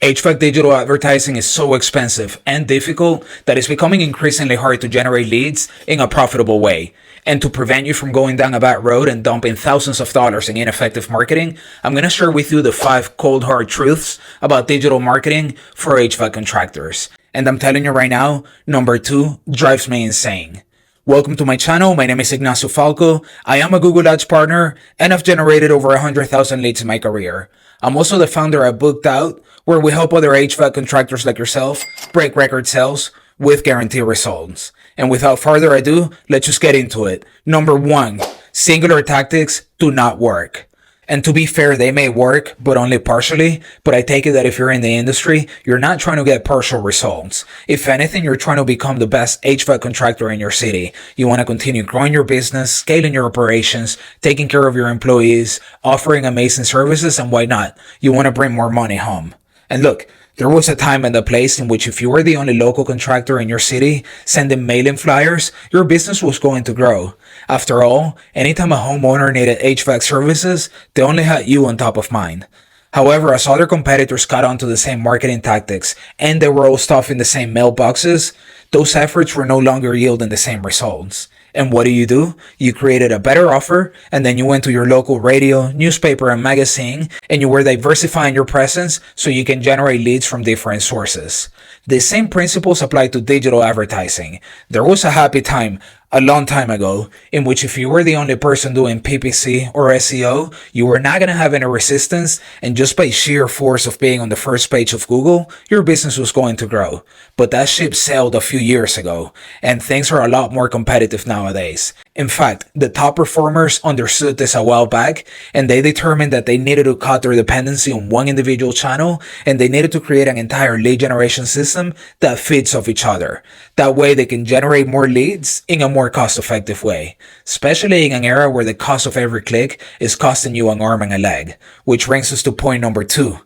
HVAC digital advertising is so expensive and difficult that it's becoming increasingly hard to generate leads in a profitable way. And to prevent you from going down a bad road and dumping thousands of dollars in ineffective marketing, I'm going to share with you the 5 cold hard truths about digital marketing for HVAC contractors. And I'm telling you right now, number 2 drives me insane. Welcome to my channel. My name is Ignacio Falco. I am a Google Ads partner and I've generated over 100,000 leads in my career. I'm also the founder at BookedOut, where we help other HVAC contractors like yourself break record sales with guaranteed results. And without further ado, let's just get into it. Number 1, singular tactics do not work. And to be fair, they may work, but only partially. But I take it that if you're in the industry, you're not trying to get partial results. If anything, you're trying to become the best HVAC contractor in your city. You want to continue growing your business, scaling your operations, taking care of your employees, offering amazing services, and why not? You want to bring more money home. And look, there was a time and a place in which if you were the only local contractor in your city sending mailing flyers, your business was going to grow. After all, anytime a homeowner needed HVAC services, they only had you on top of mind. However, as other competitors caught on to the same marketing tactics and they were all stuffing the same mailboxes, those efforts were no longer yielding the same results. And what do? You created a better offer, and then you went to your local radio, newspaper, and magazine, and you were diversifying your presence so you can generate leads from different sources. The same principles apply to digital advertising. There was a happy time a long time ago in which if you were the only person doing PPC or SEO, you were not going to have any resistance, and just by sheer force of being on the first page of Google, your business was going to grow. But that ship sailed a few years ago, and things are a lot more competitive nowadays. In fact, the top performers understood this a while back, and they determined that they needed to cut their dependency on one individual channel, and they needed to create an entire lead generation system that feeds off each other. That way they can generate more leads in a more cost-effective way, especially in an era where the cost of every click is costing you an arm and a leg. Which brings us to point number 2.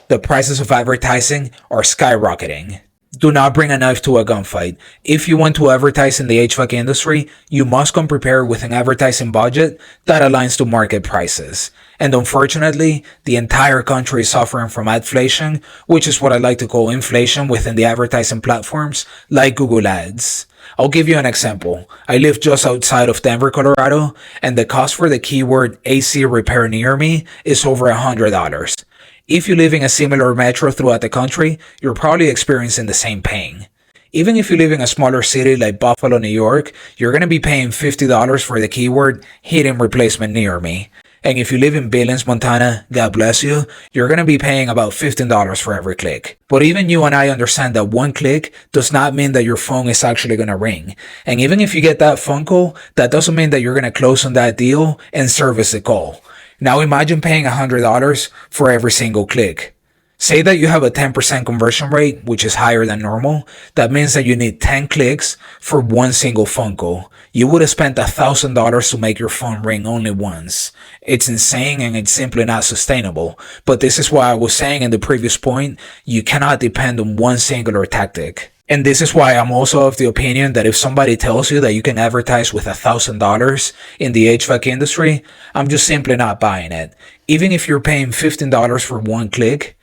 The prices of advertising are skyrocketing. Do not bring a knife to a gunfight. If you want to advertise in the HVAC industry, you must come prepared with an advertising budget that aligns to market prices. And unfortunately, the entire country is suffering from adflation, which is what I like to call inflation within the advertising platforms like Google Ads. I'll give you an example. I live just outside of Denver, Colorado, and the cost for the keyword AC repair near me is over $100. If you live in a similar metro throughout the country, you're probably experiencing the same pain. Even if you live in a smaller city like Buffalo, New York, you're going to be paying $50 for the keyword heating replacement near me. And if you live in Billings, Montana, God bless you, you're going to be paying about $15 for every click. But even you and I understand that one click does not mean that your phone is actually going to ring. And even if you get that phone call, that doesn't mean that you're going to close on that deal and service the call. Now imagine paying $100 for every single click. Say that you have a 10% conversion rate, which is higher than normal. That means that you need 10 clicks for one single phone call. You would have spent $1,000 to make your phone ring only once. It's insane and it's simply not sustainable. But this is why I was saying in the previous point, you cannot depend on one singular tactic. And this is why I'm also of the opinion that if somebody tells you that you can advertise with $1,000 in the HVAC industry, I'm just simply not buying it. Even if you're paying $15 for one click,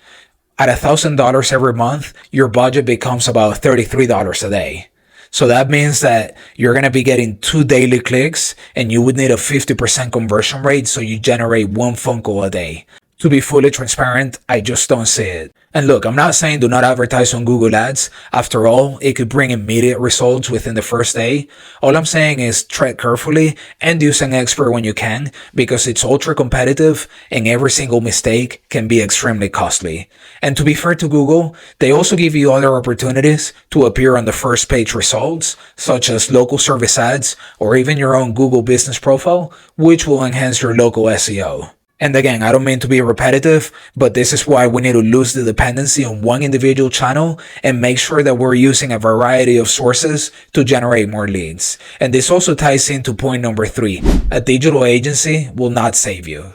at $1,000 every month, your budget becomes about $33 a day. So that means that you're going to be getting 2 daily clicks and you would need a 50% conversion rate, so you generate 1 phone call a day. To be fully transparent, I just don't see it. And look, I'm not saying do not advertise on Google Ads. After all, it could bring immediate results within the first day. All I'm saying is tread carefully and use an expert when you can, because it's ultra competitive and every single mistake can be extremely costly. And to be fair to Google, they also give you other opportunities to appear on the first page results, such as local service ads or even your own Google business profile, which will enhance your local SEO. And again, I don't mean to be repetitive, but this is why we need to lose the dependency on one individual channel and make sure that we're using a variety of sources to generate more leads. And this also ties into point number 3. A digital agency will not save you.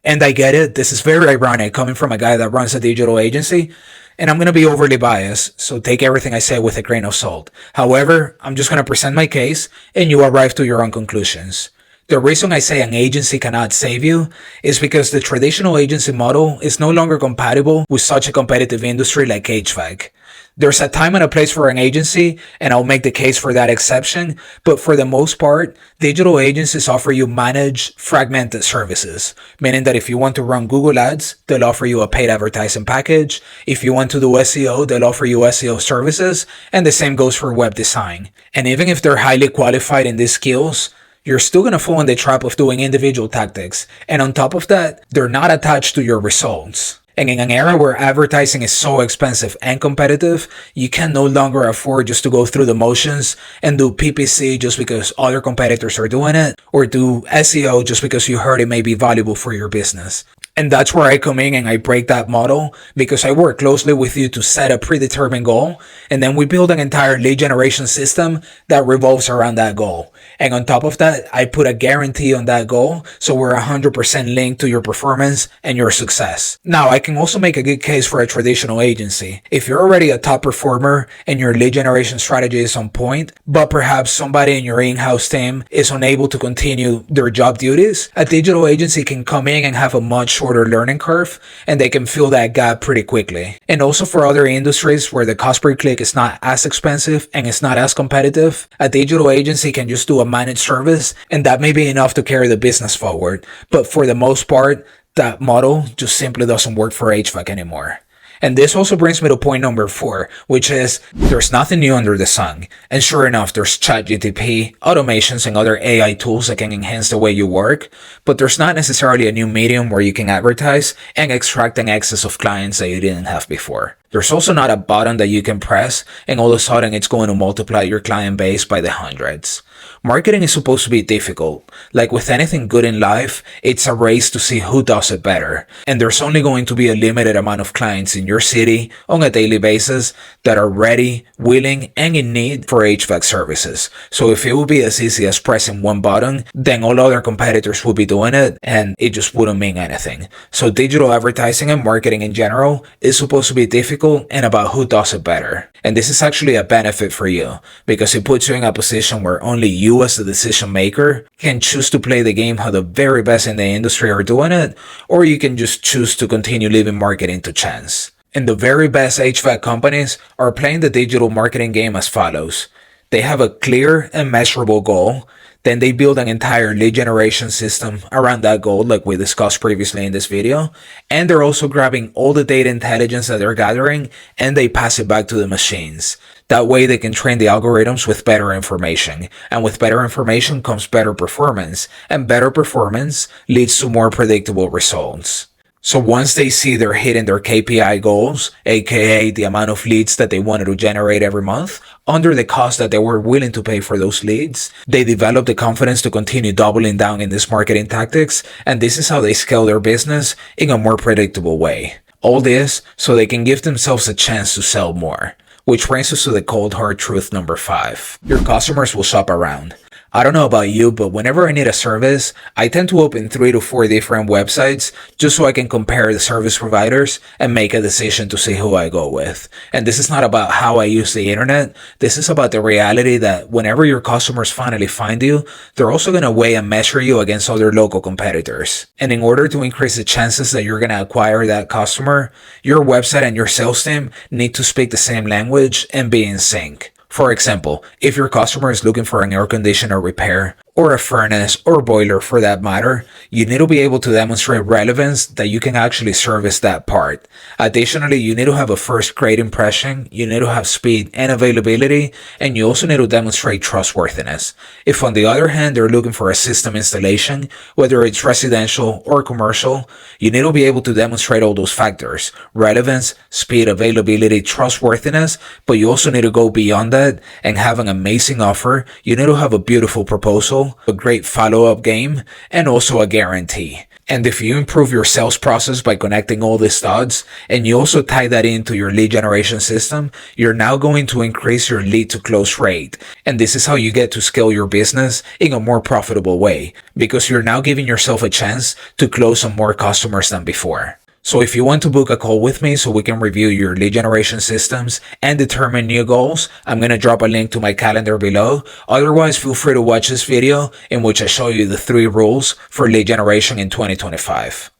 And I get it, this is very ironic coming from a guy that runs a digital agency, and I'm going to be overly biased, so take everything I say with a grain of salt. However, I'm just going to present my case and you arrive to your own conclusions. The reason I say an agency cannot save you is because the traditional agency model is no longer compatible with such a competitive industry like HVAC. There's a time and a place for an agency, and I'll make the case for that exception, but for the most part, digital agencies offer you managed, fragmented services, meaning that if you want to run Google Ads, they'll offer you a paid advertising package. If you want to do SEO, they'll offer you SEO services, and the same goes for web design. And even if they're highly qualified in these skills, you're still going to fall in the trap of doing individual tactics, and on top of that, they're not attached to your results. And in an era where advertising is so expensive and competitive, you can no longer afford just to go through the motions and do PPC just because other competitors are doing it, or do SEO just because you heard it may be valuable for your business. And that's where I come in and I break that model, because I work closely with you to set a predetermined goal, and then we build an entire lead generation system that revolves around that goal. And on top of that, I put a guarantee on that goal, so we're 100% linked to your performance and your success. Now, I can also make a good case for a traditional agency. If you're already a top performer and your lead generation strategy is on point, but perhaps somebody in your in-house team is unable to continue their job duties, a digital agency can come in and have a much shorter learning curve, and they can fill that gap pretty quickly. And also for other industries where the cost per click is not as expensive and it's not as competitive, a digital agency can just do a managed service, and that may be enough to carry the business forward. But for the most part, that model just simply doesn't work for HVAC anymore. And this also brings me to point number 4, which is there's nothing new under the sun. And sure enough, there's ChatGPT, automations, and other AI tools that can enhance the way you work, but there's not necessarily a new medium where you can advertise and extract an excess of clients that you didn't have before. There's also not a button that you can press and all of a sudden it's going to multiply your client base by the hundreds. Marketing is supposed to be difficult. Like with anything good in life, it's a race to see who does it better. And there's only going to be a limited amount of clients in your city on a daily basis that are ready, willing, and in need for HVAC services. So if it would be as easy as pressing one button, then all other competitors would be doing it and it just wouldn't mean anything. So digital advertising and marketing in general is supposed to be difficult and about who does it better. And this is actually a benefit for you because it puts you in a position where only you as the decision maker can choose to play the game how the very best in the industry are doing it, or you can just choose to continue leaving marketing to chance. And the very best HVAC companies are playing the digital marketing game as follows. They have a clear and measurable goal. Then they build an entire lead generation system around that goal like we discussed previously in this video. And they're also grabbing all the data intelligence that they're gathering and they pass it back to the machines. That way they can train the algorithms with better information. And with better information comes better performance. And better performance leads to more predictable results. So once they see they're hitting their KPI goals, aka the amount of leads that they wanted to generate every month, under the cost that they were willing to pay for those leads, they develop the confidence to continue doubling down in these marketing tactics, and this is how they scale their business in a more predictable way. All this so they can give themselves a chance to sell more. Which brings us to the cold hard truth number 5. Your customers will shop around. I don't know about you, but whenever I need a service, I tend to open 3 to 4 different websites just so I can compare the service providers and make a decision to see who I go with. And this is not about how I use the internet. This is about the reality that whenever your customers finally find you, they're also going to weigh and measure you against other local competitors. And in order to increase the chances that you're going to acquire that customer, your website and your sales team need to speak the same language and be in sync. For example, if your customer is looking for an air conditioner repair, or a furnace or boiler for that matter, you need to be able to demonstrate relevance that you can actually service that part. Additionally, you need to have a first-grade impression, you need to have speed and availability, and you also need to demonstrate trustworthiness. If on the other hand, they're looking for a system installation, whether it's residential or commercial, you need to be able to demonstrate all those factors: relevance, speed, availability, trustworthiness, but you also need to go beyond that and have an amazing offer. You need to have a beautiful proposal, a great follow-up game, and also a guarantee. And if you improve your sales process by connecting all these dots, and you also tie that into your lead generation system, you're now going to increase your lead to close rate. And this is how you get to scale your business in a more profitable way, because you're now giving yourself a chance to close on more customers than before. So if you want to book a call with me so we can review your lead generation systems and determine new goals, I'm going to drop a link to my calendar below. Otherwise, feel free to watch this video in which I show you the 3 rules for lead generation in 2025.